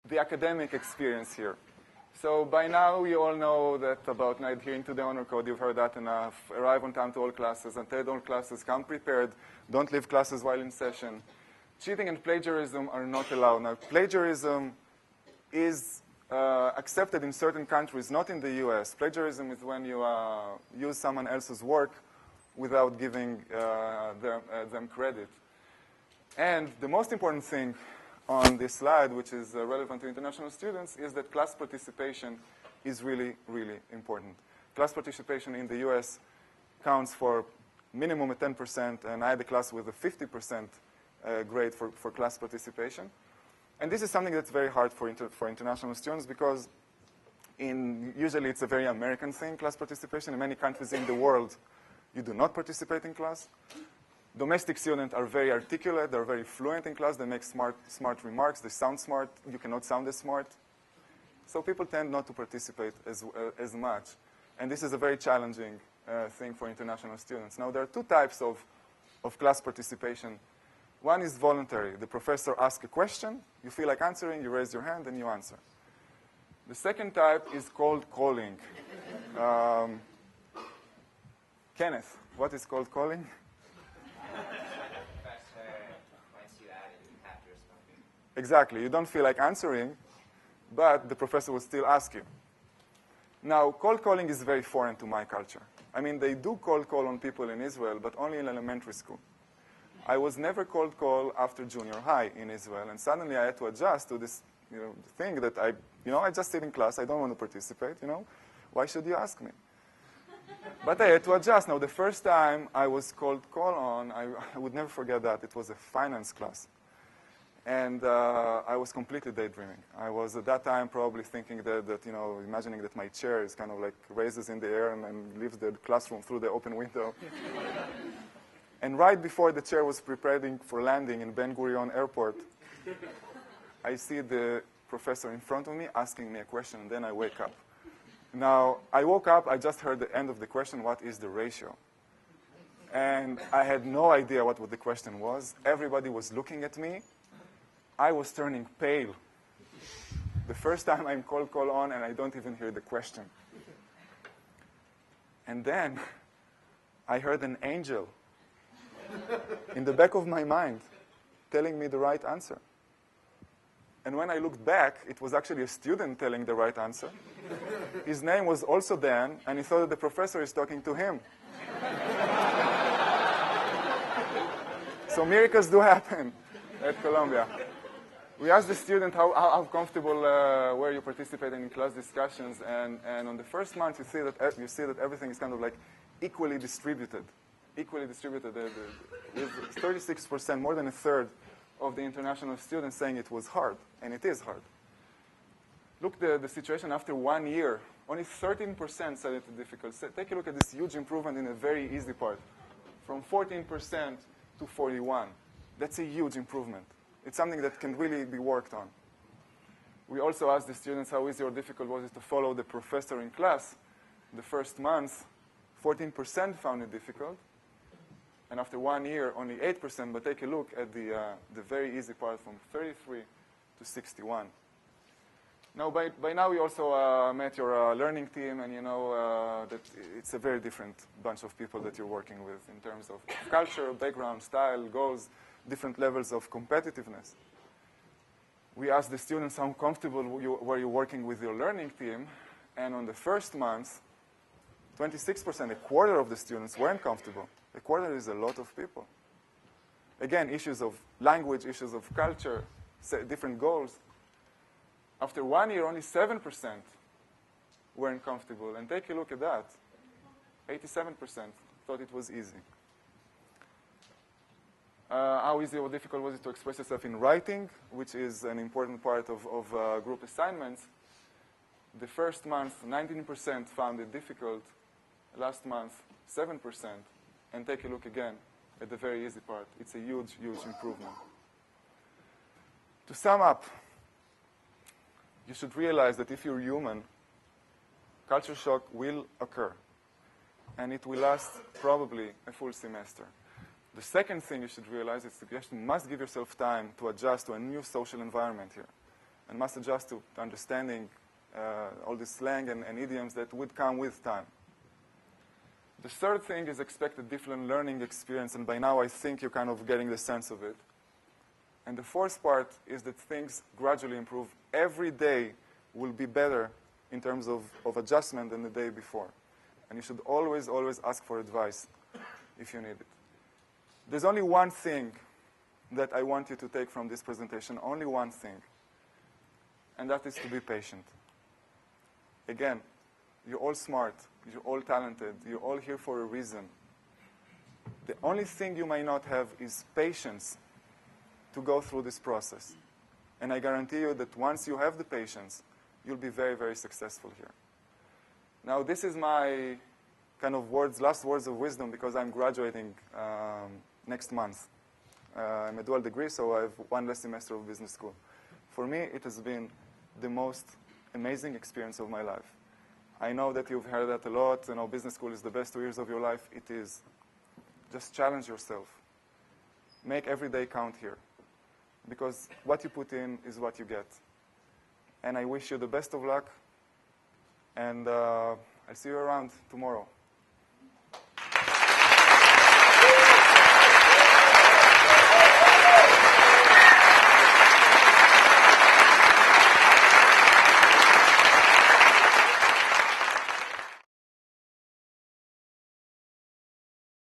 the academic experience here. So by now, you all know that about not adhering to the honor code. You've heard that enough. Arrive on time to all classes, attend all classes, come prepared, don't leave classes while in session. Cheating and plagiarism are not allowed. Now, plagiarism is accepted in certain countries, not in the US. Plagiarism is when you use someone else's work without giving them credit. And the most important thing on this slide, which is relevant to international students, is that class participation is really, really important. Class participation in the US counts for minimum of 10%, and I had a class with a 50% grade for class participation. And this is something that's very hard for international students because usually it's a very American thing, class participation. In many countries in the world, you do not participate in class. Domestic students are very articulate. They're very fluent in class. They make smart remarks. They sound smart. You cannot sound as smart. So people tend not to participate as much. And this is a very challenging thing for international students. Now, there are two types of class participation. One is voluntary. The professor asks a question. You feel like answering. You raise your hand, and you answer. The second type is cold calling. Kenneth, what is cold calling? Exactly. You don't feel like answering, but the professor will still ask you. Now, cold calling is very foreign to my culture. I mean, they do cold call on people in Israel, but only in elementary school. I was never cold call after junior high in Israel, and suddenly I had to adjust to this thing that I just sit in class. I don't want to participate. Why should you ask me? But I had to adjust. Now, the first time I was cold call on, I would never forget that. It was a finance class. And I was completely daydreaming. I was at that time probably thinking that imagining that my chair is kind of like raises in the air and leaves the classroom through the open window. And right before the chair was preparing for landing in Ben Gurion Airport, I see the professor in front of me asking me a question, and then I wake up. Now, I woke up, I just heard the end of the question, what is the ratio? And I had no idea what the question was. Everybody was looking at me. I was turning pale. The first time I'm cold call on and I don't even hear the question. And then I heard an angel in the back of my mind telling me the right answer. And when I looked back, it was actually a student telling the right answer. His name was also Dan, and he thought that the professor is talking to him. So miracles do happen at Columbia. We asked the student how comfortable were you participating in class discussions, and on the first month you see that everything is kind of like equally distributed. With 36%, more than a third of the international students saying it was hard, and it is hard. Look the situation after 1 year. Only 13% said it was difficult. So take a look at this huge improvement in a very easy part, from 14% to 41%. That's a huge improvement. It's something that can really be worked on. We also asked the students how easy or difficult was it to follow the professor in class. The first month, 14% found it difficult. And after 1 year, only 8%. But take a look at the very easy part from 33 to 61. Now, by now, you also met your learning team, and you know that it's a very different bunch of people that you're working with in terms of culture, background, style, goals, different levels of competitiveness. We asked the students how comfortable were you working with your learning team, and on the first month, 26%, a quarter of the students weren't comfortable. A quarter is a lot of people. Again, issues of language, issues of culture, different goals. After 1 year, only 7% weren't comfortable. And take a look at that. 87% thought it was easy. How easy or difficult was it to express yourself in writing, which is an important part of group assignments? The first month, 19% found it difficult. Last month, 7%. And take a look again at the very easy part. It's a huge, huge improvement. To sum up, you should realize that if you're human, culture shock will occur. And it will last probably a full semester. The second thing you should realize is that you must give yourself time to adjust to a new social environment here. and must adjust to understanding all this slang and idioms that would come with time. The third thing is expect a different learning experience, and by now I think you're kind of getting the sense of it. And the fourth part is that things gradually improve. Every day will be better in terms of adjustment than the day before. And you should always, always ask for advice if you need it. There's only one thing that I want you to take from this presentation, only one thing, and that is to be patient. Again, you're all smart, you're all talented, you're all here for a reason. The only thing you may not have is patience to go through this process. And I guarantee you that once you have the patience, you'll be very, very successful here. Now, this is my kind of last words of wisdom, because I'm graduating next month. I'm a dual degree, so I have one less semester of business school. For me, it has been the most amazing experience of my life. I know that you've heard that a lot. You know, business school is the best 2 years of your life. It is. Just challenge yourself. Make every day count here, because what you put in is what you get. And I wish you the best of luck, and I'll see you around tomorrow.